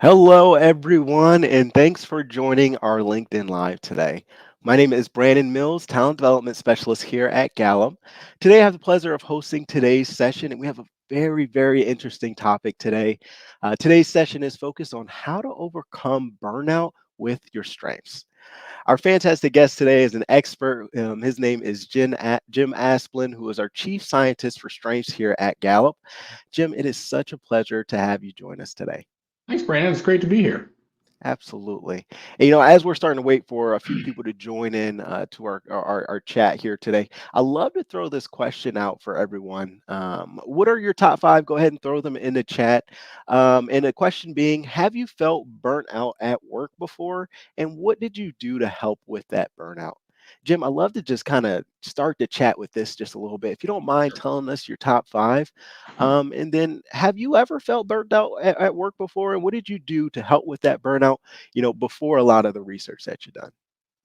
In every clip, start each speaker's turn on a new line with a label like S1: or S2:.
S1: Hello, everyone, and thanks for joining our LinkedIn Live today. My name is Brandon Mills, Talent Development Specialist here at Gallup. Today, I have the pleasure of hosting today's session, and we have a very interesting topic today. Today's session is focused on how to overcome burnout with your strengths. Our fantastic guest today is an expert. His name is Jim Asplin, who is our Chief Scientist for Strengths here at Gallup. Jim, it is such a pleasure to have you join us today.
S2: Thanks, Brandon. It's great to be here.
S1: Absolutely. And, as we're starting to wait for a few people to join in to our chat here today, I love to throw this question out for everyone. What are your top five? Go ahead and throw them in the chat. And the question being, have you felt burnt out at work before? And what did you do to help with that burnout? Jim, I love to just kind of start the chat with this just a little bit. If you don't mind telling us your top five, and then have you ever felt burnt out at work before? And what did you do to help with that burnout, before a lot of the research that you've done?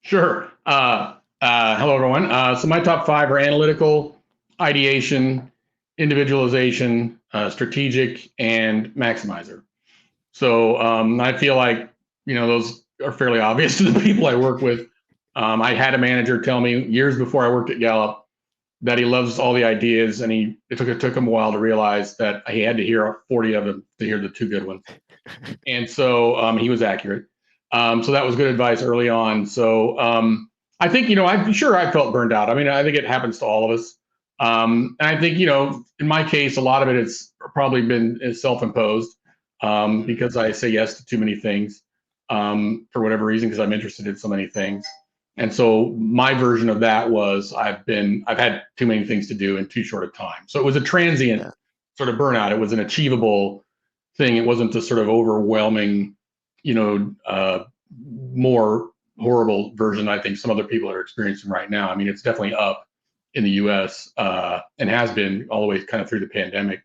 S2: Sure. Hello, everyone. So my top five are analytical, ideation, individualization, strategic, and maximizer. So I feel like, those are fairly obvious to the people I work with. I had a manager tell me years before I worked at Gallup that he loves all the ideas, and it took him a while to realize that he had to hear 40 of them to hear the two good ones. And so he was accurate. So that was good advice early on. So I think, I'm sure I felt burned out. I mean, I think it happens to all of us. And I think, in my case, a lot of it has probably been self-imposed because I say yes to too many things for whatever reason, because I'm interested in so many things. And so my version of that was I've had too many things to do in too short a time. So it was a transient
S1: Yeah.
S2: sort of burnout. It was an achievable thing. It wasn't the sort of overwhelming, more horrible version I think some other people are experiencing right now. I mean, it's definitely up in the U.S. And has been all the way kind of through the pandemic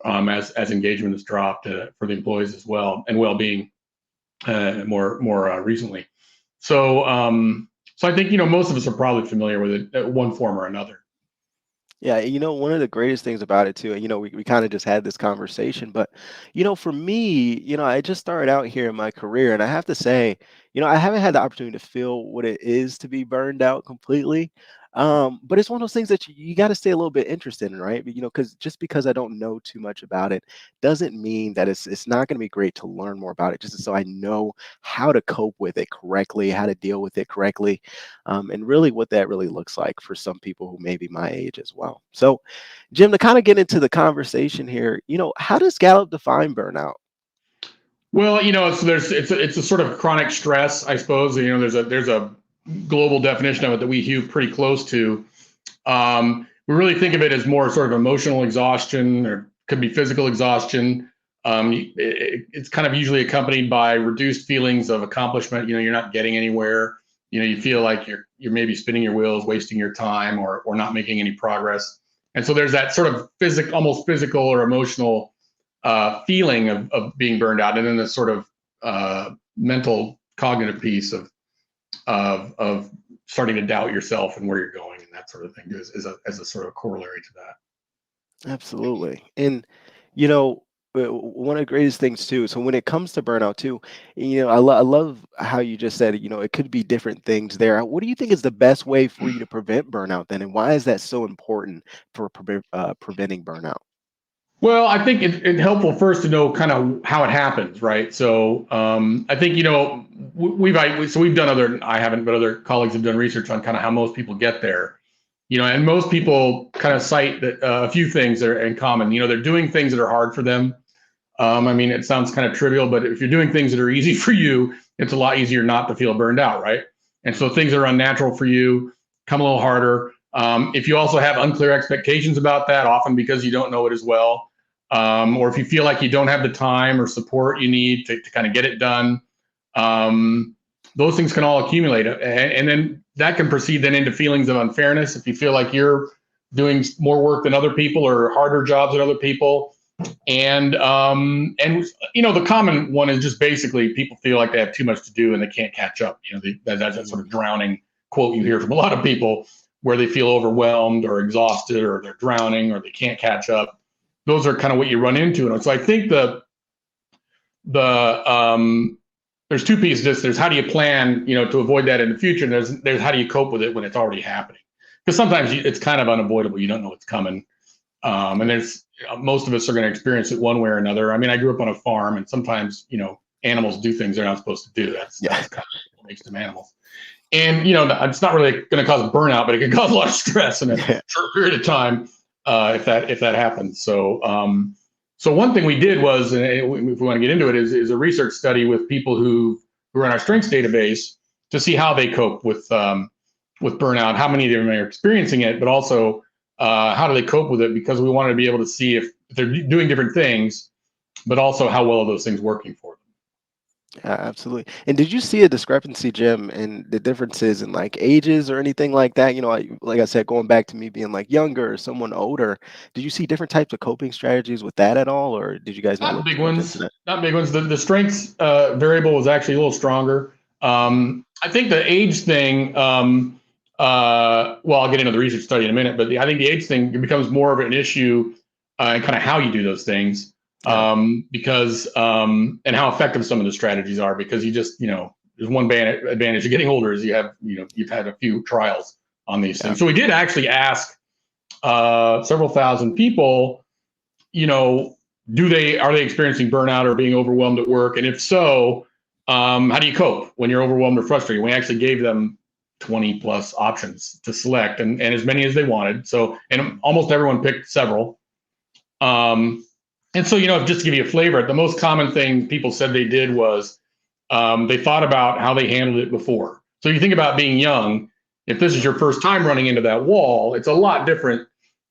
S2: as engagement has dropped for the employees as well, and well-being more recently. So so I think most of us are probably familiar with it in one form or another.
S1: Yeah, one of the greatest things about it too, and we kind of just had this conversation, but for me, I just started out here in my career, and I have to say, I haven't had the opportunity to feel what it is to be burned out completely. But it's one of those things that you got to stay a little bit interested in, right? Because just because I don't know too much about it doesn't mean that it's not going to be great to learn more about it, just so I know how to cope with it correctly, how to deal with it correctly, and really what that really looks like for some people who may be my age as well. So, Jim, to kind of get into the conversation here, how does Gallup define burnout?
S2: Well, so it's a sort of chronic stress, I suppose. There's a global definition of it that we hew pretty close to. We really think of it as more sort of emotional exhaustion, or could be physical exhaustion. It's kind of usually accompanied by reduced feelings of accomplishment. You're not getting anywhere. You feel like you're maybe spinning your wheels, wasting your time, or not making any progress. And so there's that sort of almost physical or emotional feeling of being burned out, and then this sort of mental cognitive piece of starting to doubt yourself and where you're going and that sort of thing as a sort of corollary to that.
S1: Absolutely. And, you know, one of the greatest things too. So when it comes to burnout too, I love how you just said, it could be different things there. What do you think is the best way for you to prevent burnout then? And why is that so important for preventing burnout?
S2: Well, I think it's helpful first to know kind of how it happens, right? So I think we've done I haven't, but other colleagues have done research on kind of how most people get there. And most people kind of cite that a few things that are in common. They're doing things that are hard for them. I mean, it sounds kind of trivial, but if you're doing things that are easy for you, it's a lot easier not to feel burned out, right? And so things that are unnatural for you come a little harder. If you also have unclear expectations about that, often because you don't know it as well, or if you feel like you don't have the time or support you need to kind of get it done, those things can all accumulate. And then that can proceed then into feelings of unfairness. If you feel like you're doing more work than other people or harder jobs than other people, and the common one is just basically people feel like they have too much to do and they can't catch up. That's that sort of drowning quote you hear from a lot of people, where they feel overwhelmed or exhausted, or they're drowning, or they can't catch up. Those are kind of what you run into. And so I think there's two pieces to this. There's how do you plan, to avoid that in the future, and there's how do you cope with it when it's already happening, because sometimes it's kind of unavoidable. You don't know what's coming. And there's most of us are going to experience it one way or another. I mean, I grew up on a farm, and sometimes animals do things they're not supposed to do. That's
S1: Yeah.
S2: kind of what makes them animals. And it's not really going to cause a burnout, but it can cause a lot of stress in a
S1: Yeah.
S2: short period of time if that happens. So one thing we did was, and if we want to get into it, is a research study with people who are in our strengths database to see how they cope with burnout, how many of them are experiencing it, but also how do they cope with it, because we wanted to be able to see if they're doing different things, but also how well are those things working for them.
S1: Absolutely. And did you see a discrepancy, Jim, in the differences in like ages or anything like that? Like I said, going back to me being like younger or someone older, did you see different types of coping strategies with that at all, or did you guys not
S2: Not
S1: look
S2: big
S1: too much into
S2: ones.
S1: that?
S2: Not big ones. The strengths variable was actually a little stronger. I think the age thing. Well, I'll get into the research study in a minute, but I think the age thing becomes more of an issue and kind of how you do those things,
S1: Yeah.
S2: because and how effective some of the strategies are. Because you just there's one advantage of getting older is you've had a few trials on these
S1: Yeah.
S2: things. So we did actually ask several thousand people, you know, are they experiencing burnout or being overwhelmed at work? And if so, how do you cope when you're overwhelmed or frustrated? We actually gave them 20 plus options to select, and as many as they wanted. So, and almost everyone picked several. And so, just to give you a flavor, the most common thing people said they did was they thought about how they handled it before. So you think about being young. If this is your first time running into that wall, it's a lot different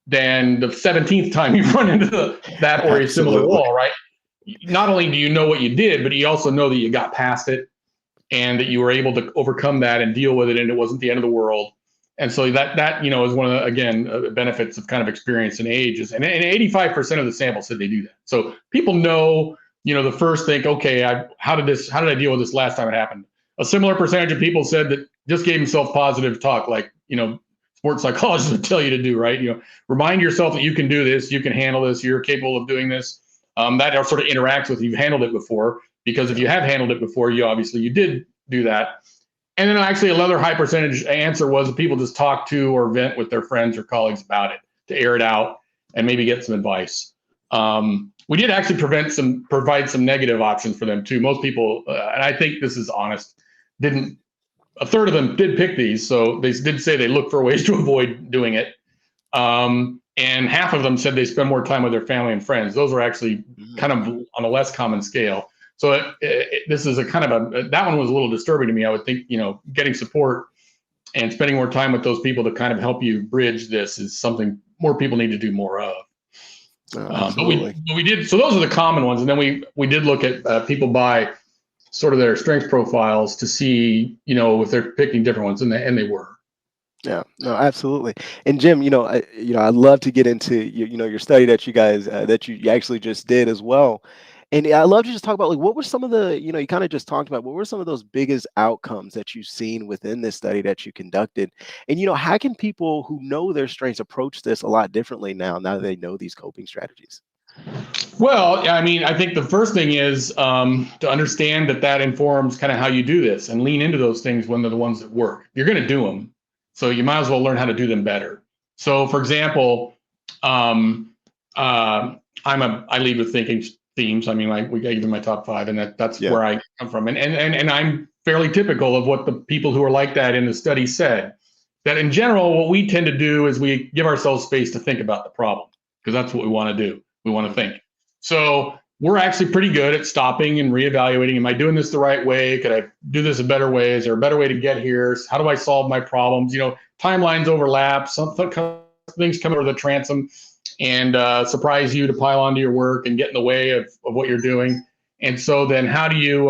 S2: than the 17th time you've run into that or a similar
S1: Absolutely.
S2: wall, right? Not only do you know what you did, but you also know that you got past it and that you were able to overcome that and deal with it, and it wasn't the end of the world. And so that is one of the, again, benefits of kind of experience and age is, and 85% of the sample said they do that. So people know, the first think, okay, how did I deal with this last time it happened? A similar percentage of people said that just gave themselves positive talk, like, sports psychologists would tell you to do, right? Remind yourself that you can do this, you can handle this, you're capable of doing this. That sort of interacts with you've handled it before, because if you have handled it before, you did do that. And then actually another high percentage answer was people just talk to or vent with their friends or colleagues about it to air it out and maybe get some advice. We did actually provide some negative options for them too. Most people, and I think this is honest, a third of them did pick these. So they did say they look for ways to avoid doing it. And half of them said they spend more time with their family and friends. Those are actually kind of on a less common scale. So this is that one was a little disturbing to me. I would think, getting support and spending more time with those people to kind of help you bridge this is something more people need to do more of. But we did. So those are the common ones. And then we did look at people by sort of their strengths profiles to see, if they're picking different ones, and they were.
S1: Yeah, no, absolutely. And Jim, I'd love to get into your study that you guys that you actually just did as well. And I'd love to just talk about like what were some of the, you kind of just talked about what were some of those biggest outcomes that you've seen within this study that you conducted? And how can people who know their strengths approach this a lot differently now that they know these coping strategies?
S2: Well, I mean, I think the first thing is to understand that informs kind of how you do this and lean into those things when they're the ones that work. You're going to do them, so you might as well learn how to do them better. So, for example, I lead with thinking themes. I mean, like we gave them my top 5, and that's where I come from. And I'm fairly typical of what the people who are like that in the study said. That in general, what we tend to do is we give ourselves space to think about the problem, because that's what we want to do. We want to think. So we're actually pretty good at stopping and reevaluating. Am I doing this the right way? Could I do this a better way? Is there a better way to get here? How do I solve my problems? Timelines overlap. Some things come over the transom and surprise you to pile onto your work and get in the way of what you're doing. And so then how do you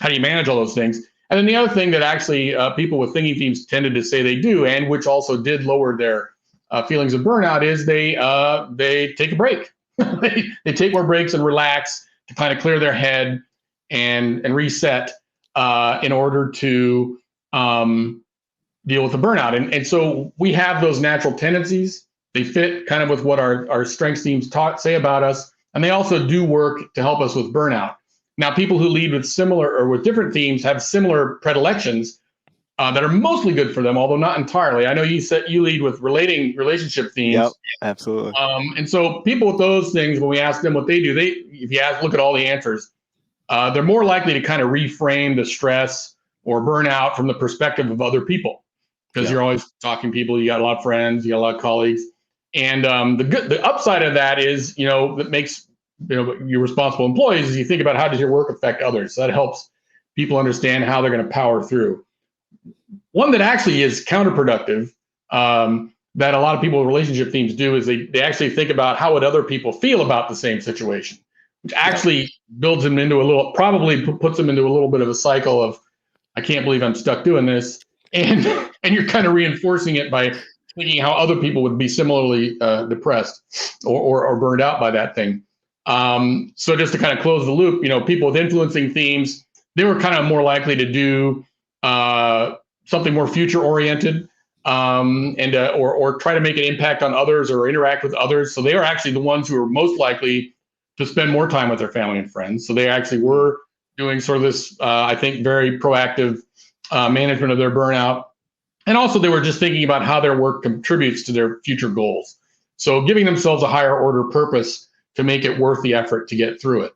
S2: manage all those things? And then the other thing that actually people with thinking themes tended to say they do, and which also did lower their feelings of burnout, is they take a break. They take more breaks and relax to kind of clear their head and reset in order to deal with the burnout. And so we have those natural tendencies. They fit kind of with what our strengths teams say about us. and they also do work to help us with burnout. Now, people who lead with similar or with different themes have similar predilections that are mostly good for them, although not entirely. I know you said you lead with relationship
S1: Yep,
S2: themes.
S1: absolutely.
S2: And so people with those things, when we ask them what they do, if you look at all the answers, they're more likely to kind of reframe the stress or burnout from the perspective of other people, because
S1: Yep.
S2: you're always talking to people. You got a lot of friends, you got a lot of colleagues, and the upside of that is, that makes you responsible employees, is you think about how does your work affect others. So that helps people understand how they're going to power through. One that actually is counterproductive, that a lot of people with relationship themes do, is they actually think about how would other people feel about the same situation, which
S1: Yep.
S2: actually builds them into probably puts them into a little bit of a cycle of, I can't believe I'm stuck doing this. And and you're kind of reinforcing it by thinking how other people would be similarly depressed or burned out by that thing. So just to kind of close the loop, people with influencing themes, they were kind of more likely to do something more future oriented, and or try to make an impact on others or interact with others. So they are actually the ones who are most likely to spend more time with their family and friends. So they actually
S1: Mm.
S2: were doing sort of this, I think, very proactive management of their burnout. And also, they were just thinking about how their work contributes to their future goals. So giving themselves a higher order purpose to make it worth the effort to get through it.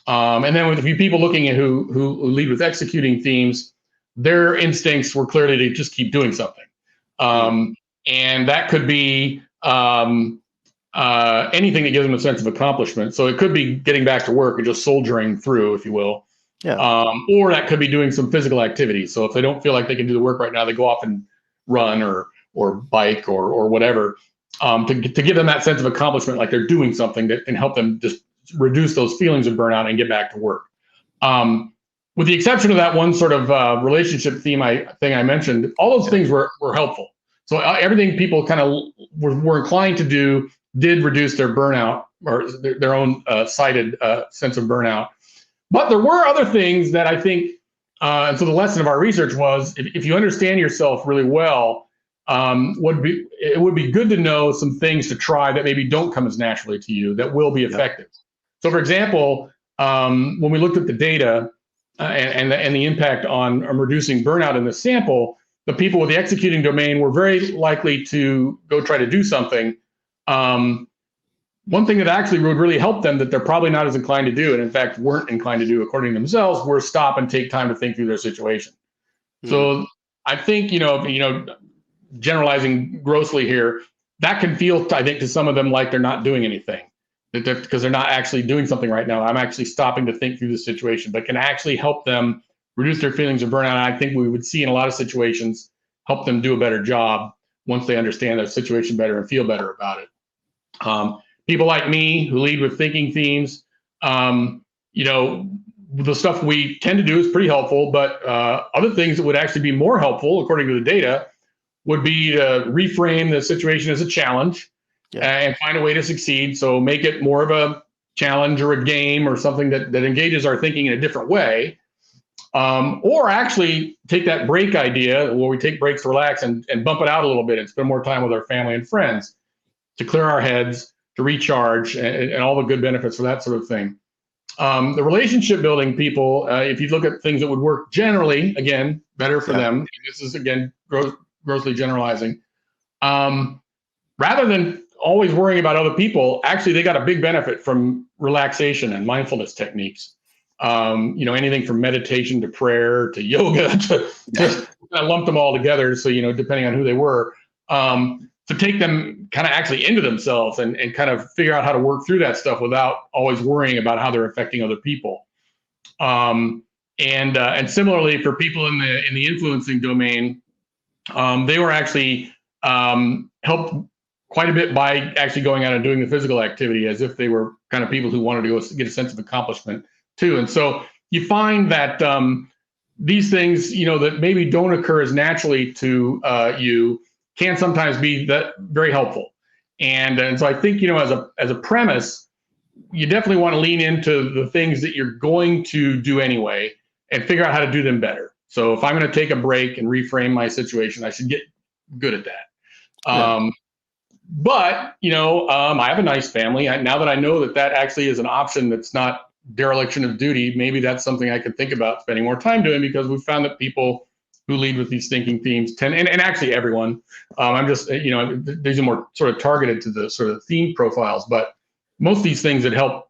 S2: And then with a few people looking at who lead with executing themes, their instincts were clearly to just keep doing something.
S1: Mm.
S2: And that could be anything that gives them a sense of accomplishment. So it could be getting back to work and just soldiering through, if you will.
S1: Yeah.
S2: Or that could be doing some physical activity. So if they don't feel like they can do the work right now, they go off and run or bike or whatever, to give them that sense of accomplishment, like they're doing something that can help them just reduce those feelings of burnout and get back to work. With the exception of that one sort of relationship thing I mentioned, all those
S1: Yeah.
S2: things were helpful. So everything people kind of were inclined to do did reduce their burnout or their own cited sense of burnout. But there were other things that I think, and so the lesson of our research was, if you understand yourself really well, it would be good to know some things to try that maybe don't come as naturally to you that will be
S1: Yep.
S2: effective. So, for example, when we looked at the data and the impact on reducing burnout in the sample, the people with the executing domain were very likely to go try to do something. One thing that actually would really help them, that they're probably not as inclined to do, and in fact weren't inclined to do according to themselves, were stop and take time to think through their situation.
S1: Mm.
S2: So I think, generalizing grossly here, that can feel, I think, to some of them like they're not doing anything, because they're not actually doing something right now. I'm actually stopping to think through the situation, but can actually help them reduce their feelings of burnout. I think we would see in a lot of situations help them do a better job once they understand their situation better and feel better about it. People like me who lead with thinking themes, the stuff we tend to do is pretty helpful, but other things that would actually be more helpful, according to the data, would be to reframe the situation as a challenge
S1: Yeah.
S2: and find a way to succeed. So make it more of a challenge or a game or something that engages our thinking in a different way. Or actually take that break idea where we take breaks to relax and bump it out a little bit and spend more time with our family and friends to clear our heads, to recharge, and all the good benefits for that sort of thing. The relationship building people, if you look at things that would work generally, again, better for
S1: Yeah.
S2: them. This is, again, grossly generalizing. Rather than always worrying about other people, actually, they got a big benefit from relaxation and mindfulness techniques. Anything from meditation to prayer to yoga to I lumped them all together. So, depending on who they were, to take them kind of actually into themselves and kind of figure out how to work through that stuff without always worrying about how they're affecting other people. And similarly for people in the influencing domain, they were actually helped quite a bit by actually going out and doing the physical activity, as if they were kind of people who wanted to go get a sense of accomplishment too. And so you find that these things, that maybe don't occur as naturally to you, can sometimes be that very helpful. And so I think, as a premise, you definitely want to lean into the things that you're going to do anyway and figure out how to do them better. So if I'm going to take a break and reframe my situation, I should get good at that.
S1: Yeah.
S2: But, I have a nice family. Now that I know that that actually is an option that's not dereliction of duty, maybe that's something I could think about spending more time doing, because we've found that people who lead with these thinking themes tend, and actually everyone, I'm just, these are more sort of targeted to the sort of theme profiles, but most of these things that help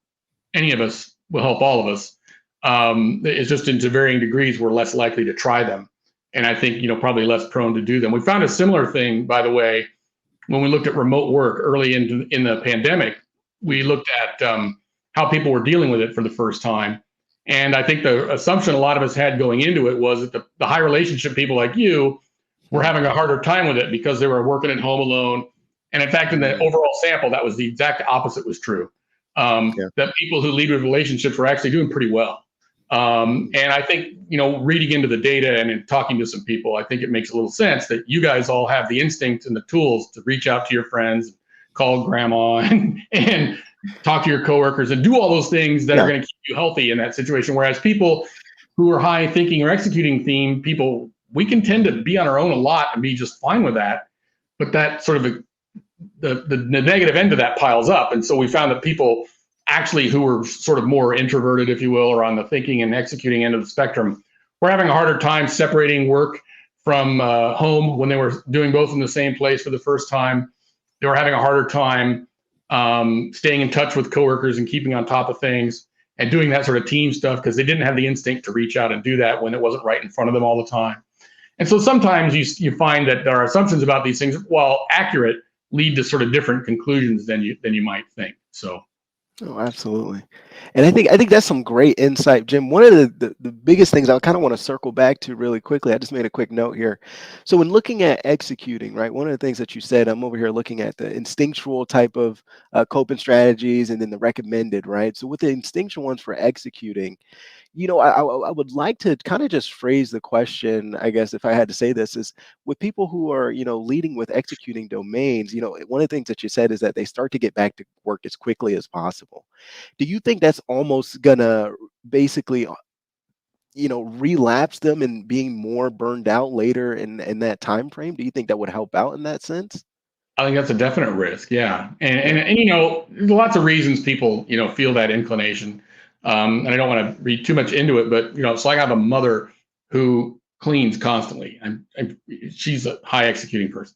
S2: any of us will help all of us. It's just into varying degrees, we're less likely to try them. And I think, probably less prone to do them. We found a similar thing, by the way, when we looked at remote work early in the pandemic. We
S1: Mhm.
S2: looked at how people were dealing with it for the first time. And I think the assumption a lot of us had going into it was that the high relationship people like you were
S1: Mhm.
S2: having a harder time with it because they were working at home alone. And in fact, in the
S1: Mm.
S2: overall sample, that was the exact opposite was true.
S1: Yeah.
S2: That people who lead with relationships were actually doing pretty well.
S1: Mm.
S2: And I think, reading into the data and in talking to some people, I think it makes a little sense that you guys all have the instinct and the tools to reach out to your friends, call grandma, and talk to your coworkers and do all those things that are
S1: Yeah.
S2: going to keep you healthy in that situation. Whereas people who are high thinking or executing theme people, we can tend to be on our own a lot and be just fine with that. But that sort of the negative end of that piles up. And so we found that people actually who were sort of more introverted, if you will, or on the thinking and executing end of the spectrum, were having a harder time separating work from home when they were doing both in the same place for the first time. They were having a harder time staying in touch with coworkers and keeping on top of things and doing that sort of team stuff because they didn't have the instinct to reach out and do that when it wasn't right in front of them all the time. And so sometimes you find that our assumptions about these things, while accurate, lead to sort of different conclusions than you might think. So
S1: Oh, absolutely. And I think that's some great insight, Jim. One of the biggest things I kind of want to circle back to really quickly. I just made a quick note here. So when looking at executing, right, one of the things that you said, I'm over here looking at the instinctual type of coping strategies and then the recommended, right? So with the instinctual ones for executing, I would like to kind of just phrase the question, I guess, if I had to say this, is with people who are, leading with executing domains, one of the things that you said is that they start to get back to work as quickly as possible. Do you think that's almost gonna basically, relapse them and being more burned out later in that time frame? Do you think that would help out in that sense?
S2: I think that's a definite risk. Yeah. And,
S1: Yeah.
S2: and, and there's lots of reasons people, feel that inclination. And I don't want to read too much into it, but, it's like I have a mother who cleans constantly. She's a high executing person.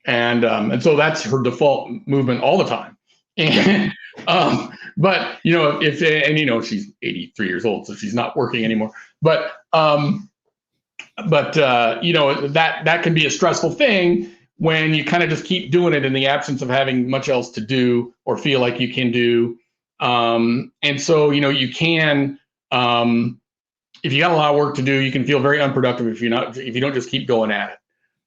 S2: And so that's her default movement all the time.
S1: Yeah.
S2: And but if and she's 83 years old, so she's not working anymore. But that can be a stressful thing when you kind of just keep doing it in the absence of having much else to do or feel like you can do. And so you can, if you got a lot of work to do, you can feel very unproductive if you don't just keep going at it.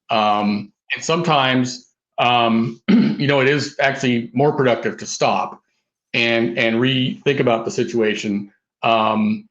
S2: And sometimes, it is actually more productive to stop and rethink about the situation. And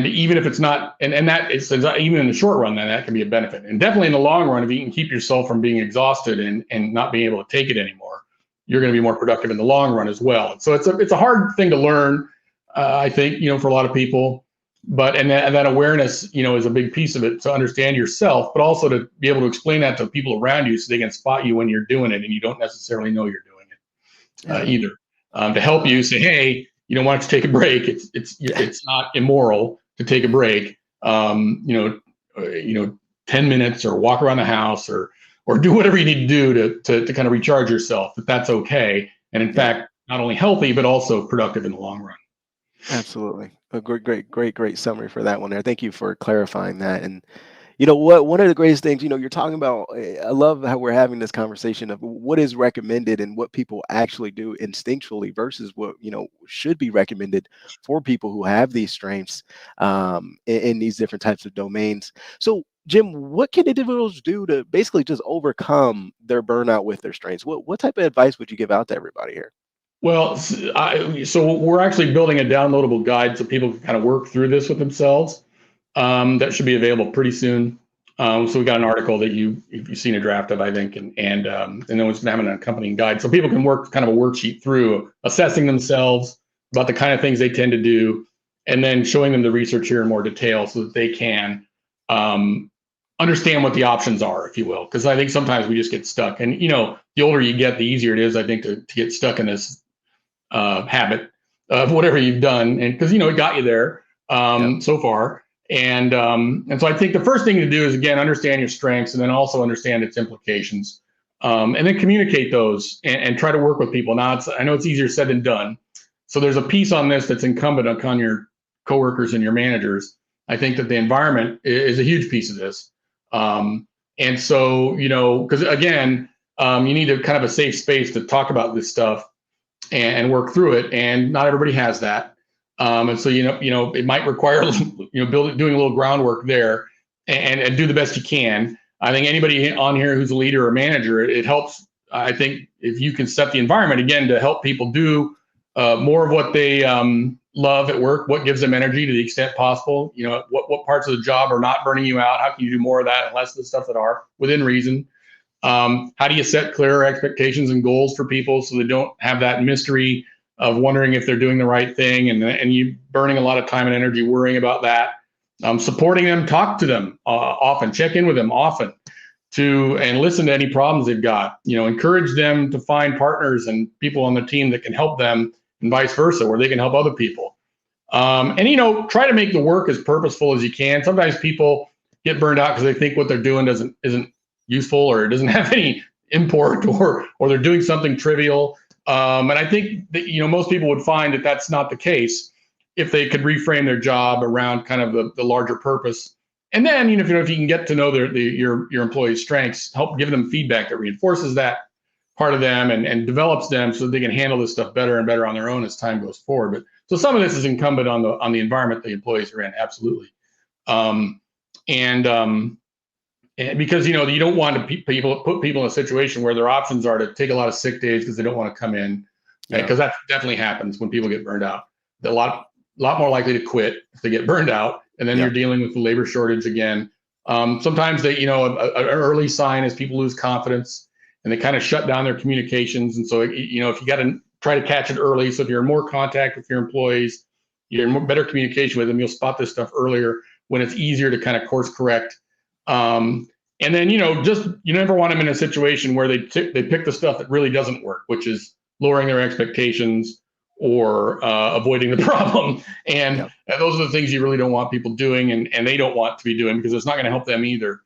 S2: even if it's not, and that is even in the short run, then that can be a benefit. And definitely in the long run, if you can keep yourself from being exhausted and not being able to take it anymore, you're going to be more productive in the long run as well. And so it's a hard thing to learn, I think, for a lot of people. But and that awareness, is a big piece of it, to understand yourself, but also to be able to explain that to people around you so they can spot you when you're doing it and you don't necessarily know you're doing it
S1: Yeah.
S2: either. To help you say, hey, why don't you take a break? It's not immoral to take a break. 10 minutes or walk around the house or do whatever you need to do to kind of recharge yourself. That's okay, and in
S1: Yeah.
S2: fact, not only healthy but also productive in the long run.
S1: Absolutely. A great summary for that one there. Thank you for clarifying that. And you know what? One of the greatest things, you're talking about, I love how we're having this conversation of what is recommended and what people actually do instinctually versus what, should be recommended for people who have these strengths in these different types of domains. So, Jim, what can individuals do to basically just overcome their burnout with their strengths? What type of advice would you give out to everybody here?
S2: Well, so we're actually building a downloadable guide so people can kind of work through this with themselves. That should be available pretty soon. So we got an article that you've seen a draft of, I think, and then it's going to have an accompanying guide so people can work kind of a worksheet through assessing themselves about the kind of things they tend to do, and then showing them the research here in more detail so that they can um, understand what the options are, if you will, because I think sometimes we just get stuck. And the older you get, the easier it is, I think, to get stuck in this habit of whatever you've done, and because it got you there
S1: Yep.
S2: so far. And so I think the first thing to do is, again, understand your strengths, and then also understand its implications, and then communicate those, and try to work with people. Now, I know it's easier said than done. So there's a piece on this that's incumbent upon your coworkers and your managers. I think that the environment is a huge piece of this. And so, because again, you need a kind of a safe space to talk about this stuff and work through it. And not everybody has that. And so, it might require, doing a little groundwork there, and do the best you can. I think anybody on here who's a leader or manager, it helps. I think if you can set the environment again to help people do more of what they love at work, what gives them energy to the extent possible. What parts of the job are not burning you out? How can you do more of that and less of the stuff that are within reason? How do you set clearer expectations and goals for people so they don't have that mystery of wondering if they're doing the right thing, and you burning a lot of time and energy worrying about that? Supporting them, talk to them often, check in with them often, and listen to any problems they've got. Encourage them to find partners and people on the team that can help them, and vice versa, where they can help other people. And try to make the work as purposeful as you can. Sometimes people get burned out because they think what they're doing isn't useful, or it doesn't have any import, or they're doing something trivial. And I think that most people would find that that's not the case if they could reframe their job around kind of the larger purpose. And then if you can get to know your employees' strengths, help give them feedback that reinforces that part of them, and develops them so that they can handle this stuff better and better on their own as time goes forward. But so some of this is incumbent on the environment the employees are in, absolutely. And because you don't want to put people in a situation where their options are to take a lot of sick days because they don't want to come in, because that definitely happens when people get burned out. They're a lot more likely to quit if they get burned out, and then you're dealing with the labor shortage again. Sometimes an early sign is people lose confidence and they kind of shut down their communications. And so if you got to try to catch it early, so if you're in more contact with your employees, you're in better communication with them, you'll spot this stuff earlier when it's easier to kind of course correct. And then, just you never want them in a situation where they pick the stuff that really doesn't work, which is lowering their expectations or avoiding the problem. And those are the things you really don't want people doing, and they don't want to be doing, because it's not going to help them either.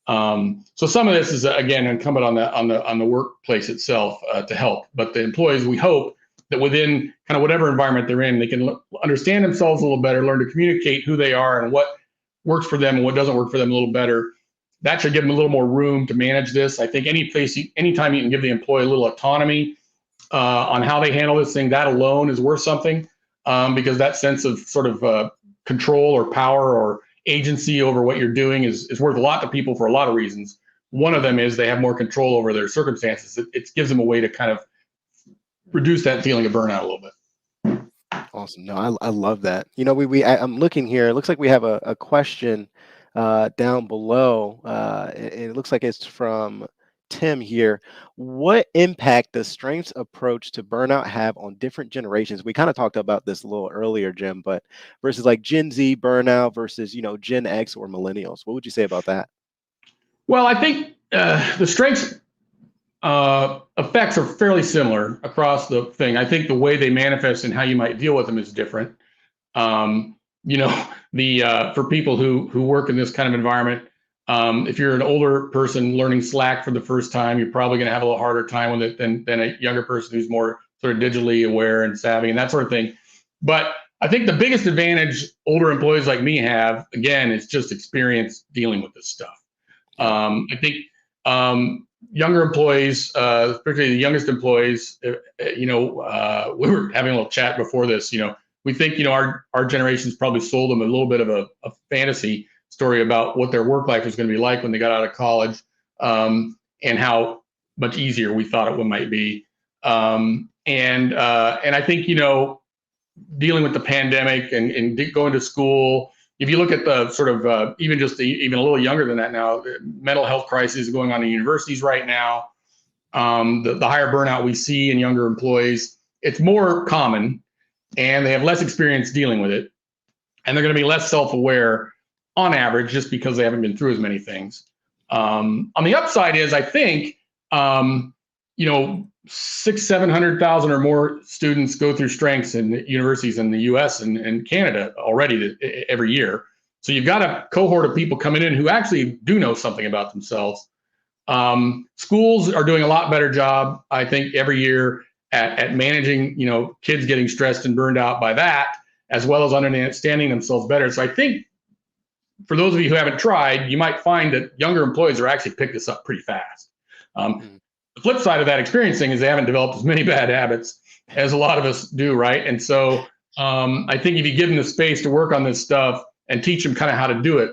S2: So some of this is, again, incumbent on the workplace itself to help. But the employees, we hope that within kind of whatever environment they're in, they can understand themselves a little better, learn to communicate who they are and what works for them and what doesn't work for them a little better. That should give them a little more room to manage this. I think anytime you can give the employee a little autonomy on how they handle this thing, that alone is worth something, because that sense of sort of control or power or agency over what you're doing is worth a lot to people for a lot of reasons. One of them is they have more control over their circumstances. It gives them a way to kind of reduce that feeling of burnout a little bit.
S1: Awesome. No, I love that. I'm looking here. It looks like we have a question down below. It looks like it's from Tim here. What impact does strengths approach to burnout have on different generations? We kind of talked about this a little earlier, Jim, but versus like Gen Z burnout versus, Gen X or millennials. What would you say about that?
S2: Well, I think the strengths effects are fairly similar across the thing. I think the way they manifest and how you might deal with them is different. For people who work in this kind of environment, if you're an older person learning Slack for the first time, you're probably going to have a little harder time with it than a younger person who's more sort of digitally aware and savvy and that sort of thing. But I think the biggest advantage older employees like me have, again, is just experience dealing with this stuff. I think younger employees, particularly the youngest employees, we were having a little chat before this. We think our generation's probably sold them a little bit of a fantasy story about what their work life was going to be like when they got out of college, and how much easier we thought it might be. And I think dealing with the pandemic and going to school. If you look at the sort of even a little younger than that now, mental health crisis going on in universities right now, the higher burnout we see in younger employees, it's more common, and they have less experience dealing with it, and they're going to be less self-aware. on average, just because they haven't been through as many things. On the upside is, I think, you know, 700,000 or more students go through strengths in universities in the U.S. and Canada already every year. So you've got a cohort of people coming in who actually do know something about themselves. Schools are doing a lot better job, I think, every year at managing, you know, kids getting stressed and burned out by that, as well as understanding themselves better. So I think for those of you who haven't tried, you might find that younger employees are actually pick this up pretty fast.
S1: Mm.
S2: The flip side of that experiencing is they haven't developed as many bad habits as a lot of us do, right? And so I think if you give them the space to work on this stuff and teach them kind of how to do it,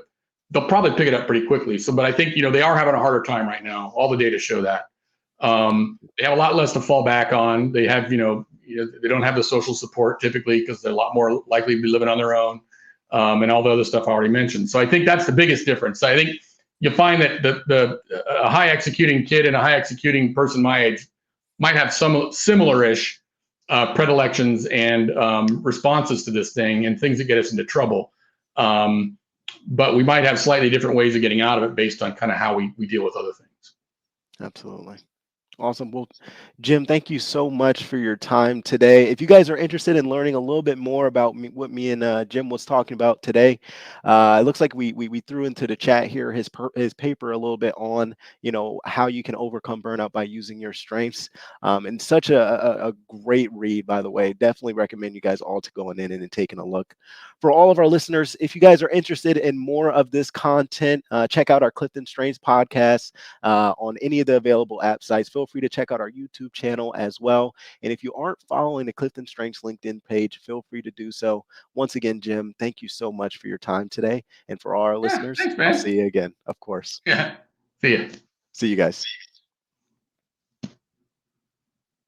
S2: they'll probably pick it up pretty quickly. So, but I think, you know, they are having a harder time right now. All the data show that. They have a lot less to fall back on. They have, they don't have the social support typically because they're a lot more likely to be living on their own, and all the other stuff I already mentioned. So I think that's the biggest difference. I think you find that a high executing kid and a high executing person my age might have some similar-ish predilections and responses to this thing and things that get us into trouble. But we might have slightly different ways of getting out of it based on kind of how we deal with other things.
S1: Absolutely. Awesome. Well, Jim, thank you so much for your time today. If you guys are interested in learning a little bit more about what me and Jim was talking about today, it looks like we threw into the chat here his paper a little bit on how you can overcome burnout by using your strengths. And such a great read, by the way. Definitely recommend you guys all to going in and taking a look. For all of our listeners, if you guys are interested in more of this content, check out our Clifton Strengths podcast on any of the available app sites. Feel free to check out our YouTube channel as well. And if you aren't following the Clifton Strengths LinkedIn page, feel free to do so. Once again, Jim, thank you so much for your time today. And for all our
S2: Yeah,
S1: listeners,
S2: thanks,
S1: I'll
S2: man.
S1: see you again, of course.
S2: Yeah, see you.
S1: See you guys.